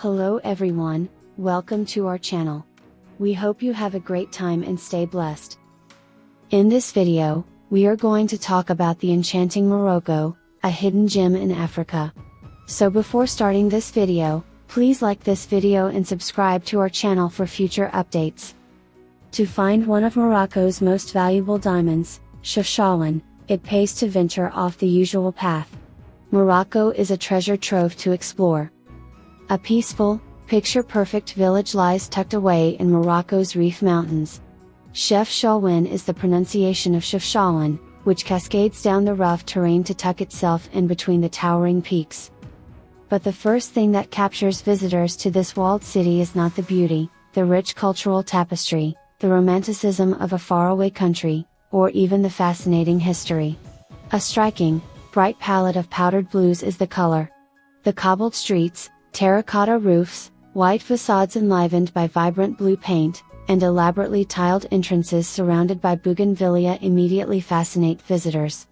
Hello everyone, welcome to our channel. We hope you have a great time and stay blessed. In this video, we are going to talk about the enchanting Morocco, a hidden gem in Africa. So before starting this video, please like this video and subscribe to our channel for future updates. To find one of Morocco's most valuable diamonds, Chefchaouen, it pays to venture off the usual path. Morocco is a treasure trove to explore. A peaceful, picture-perfect village lies tucked away in Morocco's Reef Mountains. Chefchaouen is the pronunciation of Chefchaouen, which cascades down the rough terrain to tuck itself in between the towering peaks. But the first thing that captures visitors to this walled city is not the beauty, the rich cultural tapestry, the romanticism of a faraway country, or even the fascinating history. A striking, bright palette of powdered blues is the color. The cobbled streets, terracotta roofs, white facades enlivened by vibrant blue paint, and elaborately tiled entrances surrounded by bougainvillea immediately fascinate visitors.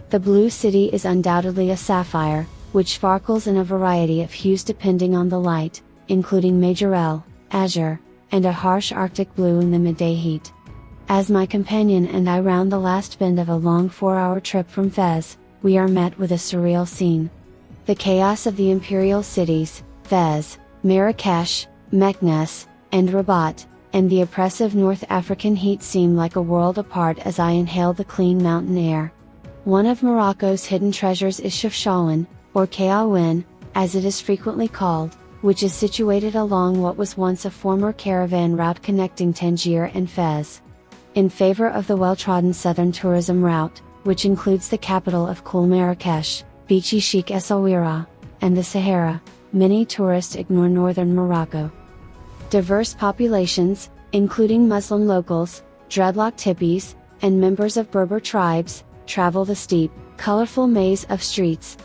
The blue city is undoubtedly a sapphire, which sparkles in a variety of hues depending on the light, including majorelle, azure, and a harsh Arctic blue in the midday heat. As my companion and I round the last bend of a long 4-hour trip from Fez, we are met with a surreal scene. The chaos of the imperial cities, Fez, Marrakesh, Meknes, and Rabat, and the oppressive North African heat seem like a world apart as I inhale the clean mountain air. One of Morocco's hidden treasures is Chefchaouen, or Chefchaouen, as it is frequently called, which is situated along what was once a former caravan route connecting Tangier and Fez. In favor of the well-trodden southern tourism route, which includes the capital of cool Marrakesh, beachy chic Essaouira, and the Sahara, many tourists ignore northern Morocco. Diverse populations, including Muslim locals, dreadlocked hippies, and members of Berber tribes, travel the steep, colorful maze of streets.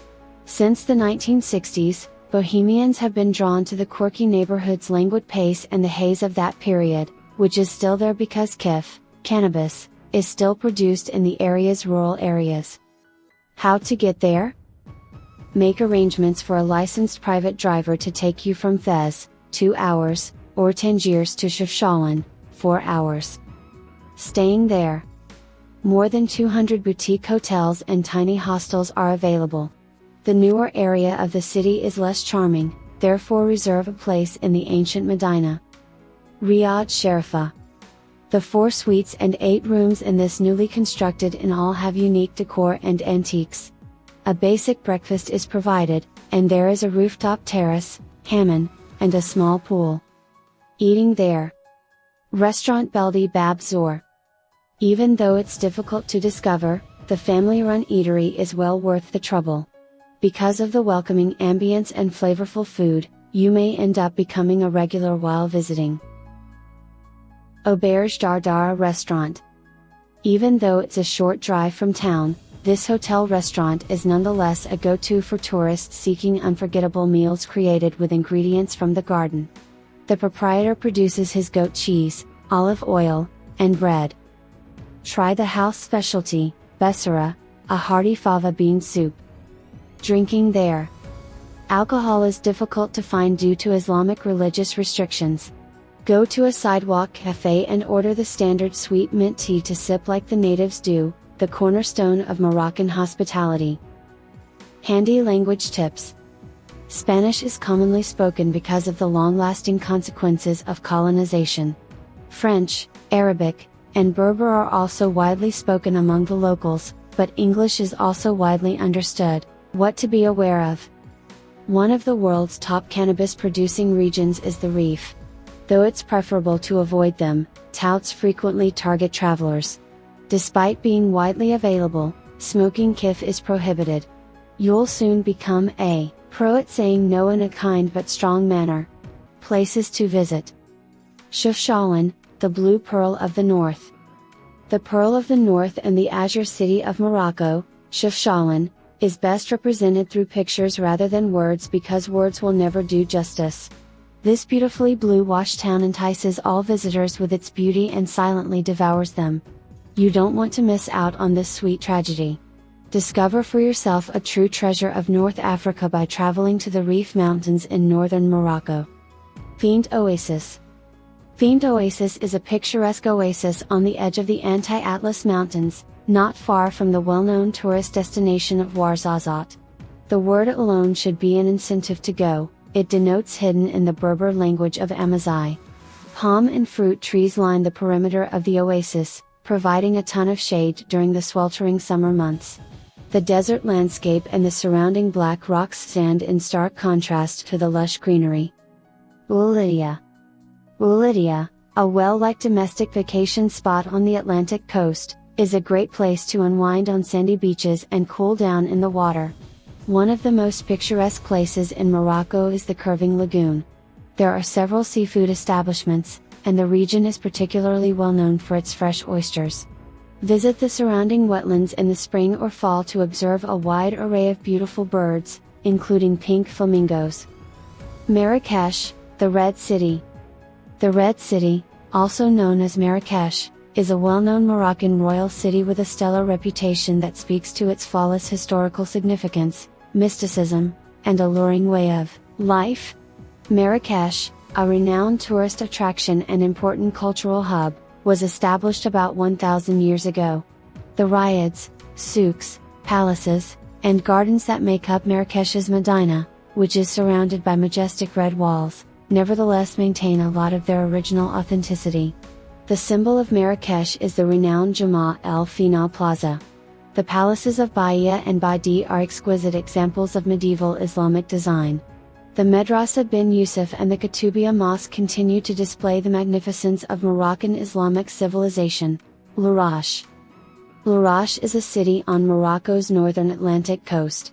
Since the 1960s, Bohemians have been drawn to the quirky neighborhood's languid pace and the haze of that period, which is still there because cannabis, is still produced in the area's rural areas. How to get there? Make arrangements for a licensed private driver to take you from Fez, 2 hours, or Tangiers to Chefchaouen, 4 hours. Staying there. More than 200 boutique hotels and tiny hostels are available. The newer area of the city is less charming, therefore reserve a place in the ancient Medina. Riyadh Sharifa. The 4 suites and 8 rooms in this newly constructed inn all have unique decor and antiques. A basic breakfast is provided, and there is a rooftop terrace, hammam, and a small pool. Eating there. Restaurant Beldi Bab Zor. Even though it's difficult to discover, the family-run eatery is well worth the trouble. Because of the welcoming ambience and flavorful food, you may end up becoming a regular while visiting. Auberge Dardara Restaurant. Even though it's a short drive from town, this hotel restaurant is nonetheless a go-to for tourists seeking unforgettable meals created with ingredients from the garden. The proprietor produces his goat cheese, olive oil, and bread. Try the house specialty, Bessara, a hearty fava bean soup. Drinking there. Alcohol is difficult to find due to Islamic religious restrictions. Go to a sidewalk cafe and order the standard sweet mint tea to sip like the natives do, the cornerstone of Moroccan hospitality. Handy language tips. Spanish is commonly spoken because of the long-lasting consequences of colonization. French, Arabic, and Berber are also widely spoken among the locals, but English is also widely understood. What to be aware of. One of the world's top cannabis-producing regions is the Reef. Though it's preferable to avoid them, touts frequently target travelers. Despite being widely available, smoking kif is prohibited. You'll soon become a pro at saying no in a kind but strong manner. Places to visit. Chefchaouen, the Blue Pearl of the North. The Pearl of the North and the Azure City of Morocco, Chefchaouen, is best represented through pictures rather than words because words will never do justice. This beautifully blue-washed town entices all visitors with its beauty and silently devours them. You don't want to miss out on this sweet tragedy. Discover for yourself a true treasure of North Africa by traveling to the Rif Mountains in northern Morocco. Fiend Oasis. Fiend Oasis is a picturesque oasis on the edge of the Anti-Atlas Mountains, not far from the well-known tourist destination of Ouarzazate. The word alone should be an incentive to go. It denotes hidden in the Berber language of Amazigh. Palm and fruit trees line the perimeter of the oasis, providing a ton of shade during the sweltering summer months. The desert landscape and the surrounding black rocks stand in stark contrast to the lush greenery. Oualida. Oualida, a well-liked domestic vacation spot on the Atlantic coast, is a great place to unwind on sandy beaches and cool down in the water. One of the most picturesque places in Morocco is the curving lagoon. There are several seafood establishments, and the region is particularly well known for its fresh oysters. Visit the surrounding wetlands in the spring or fall to observe a wide array of beautiful birds, including pink flamingos. Marrakesh, the Red City. The Red City, also known as Marrakesh, is a well-known Moroccan royal city with a stellar reputation that speaks to its flawless historical significance, mysticism, and alluring way of life. Marrakesh, a renowned tourist attraction and important cultural hub, was established about 1,000 years ago. The riads, souks, palaces, and gardens that make up Marrakesh's Medina, which is surrounded by majestic red walls, nevertheless maintain a lot of their original authenticity. The symbol of Marrakesh is the renowned Jama El Fina Plaza. The palaces of Bahia and Badi are exquisite examples of medieval Islamic design. The Madrasa bin Yusuf and the Koutoubia Mosque continue to display the magnificence of Moroccan Islamic civilization. Larache. Larache is a city on Morocco's northern Atlantic coast.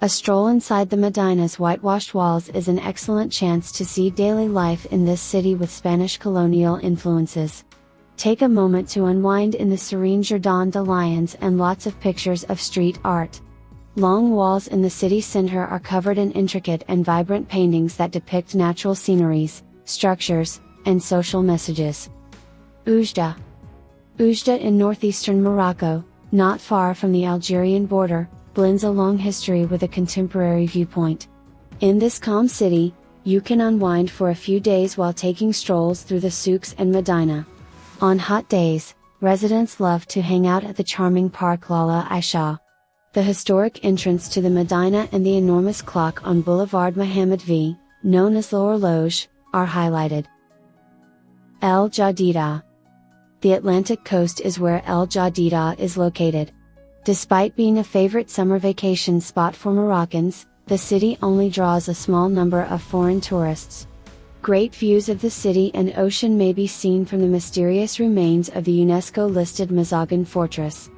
A stroll inside the Medina's whitewashed walls is an excellent chance to see daily life in this city with Spanish colonial influences. Take a moment to unwind in the serene Jardin de Lions and lots of pictures of street art. Long walls in the city center are covered in intricate and vibrant paintings that depict natural sceneries, structures, and social messages. Oujda. Oujda in northeastern Morocco, not far from the Algerian border, blends a long history with a contemporary viewpoint. In this calm city, you can unwind for a few days while taking strolls through the souks and Medina. On hot days, residents love to hang out at the charming park Lala Aisha. The historic entrance to the Medina and the enormous clock on Boulevard Mohammed V, known as l'Horloge, are highlighted. El Jadida. The Atlantic coast is where El Jadida is located. Despite being a favorite summer vacation spot for Moroccans, the city only draws a small number of foreign tourists. Great views of the city and ocean may be seen from the mysterious remains of the UNESCO-listed Masoala fortress.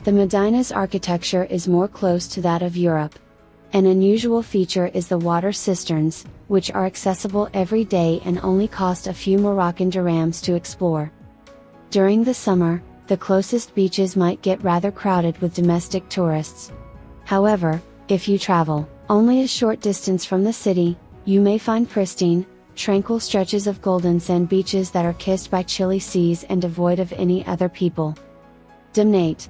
The Medina's architecture is more close to that of Europe. An unusual feature is the water cisterns, which are accessible every day and only cost a few Moroccan dirhams to explore. During the summer, the closest beaches might get rather crowded with domestic tourists. However, if you travel only a short distance from the city, you may find pristine, tranquil stretches of golden sand beaches that are kissed by chilly seas and devoid of any other people. Dimnate.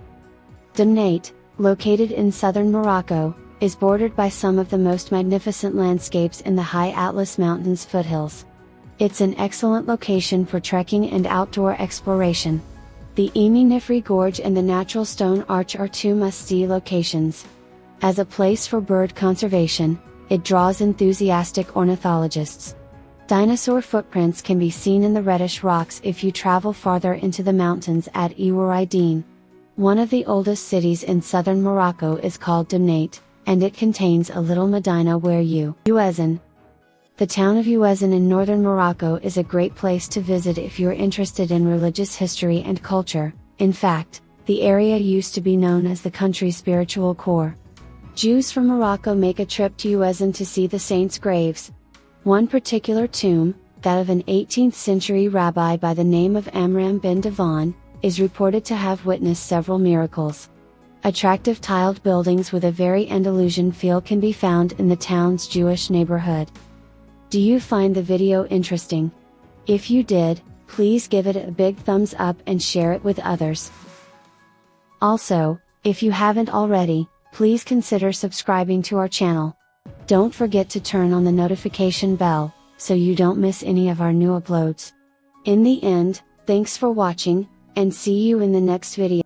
Dimnate, located in southern Morocco, is bordered by some of the most magnificent landscapes in the high Atlas Mountains foothills. It's an excellent location for trekking and outdoor exploration. The Emi Nifri Gorge and the Natural Stone Arch are two must-see locations. As a place for bird conservation, it draws enthusiastic ornithologists. Dinosaur footprints can be seen in the reddish rocks if you travel farther into the mountains at Ouaridine. One of the oldest cities in southern Morocco is called Dimnate, and it contains a little Medina where Ouezzane. The town of Ouezzane in northern Morocco is a great place to visit if you're interested in religious history and culture. In fact, the area used to be known as the country's spiritual core. Jews from Morocco make a trip to Ouezzane to see the saints' graves. One particular tomb, that of an 18th century rabbi by the name of Amram bin Divan, is reported to have witnessed several miracles. Attractive tiled buildings with a very Andalusian feel can be found in the town's Jewish neighborhood. Do you find the video interesting? If you did, please give it a big thumbs up and share it with others. Also, if you haven't already, please consider subscribing to our channel. Don't forget to turn on the notification bell, so you don't miss any of our new uploads. In the end, thanks for watching, and see you in the next video.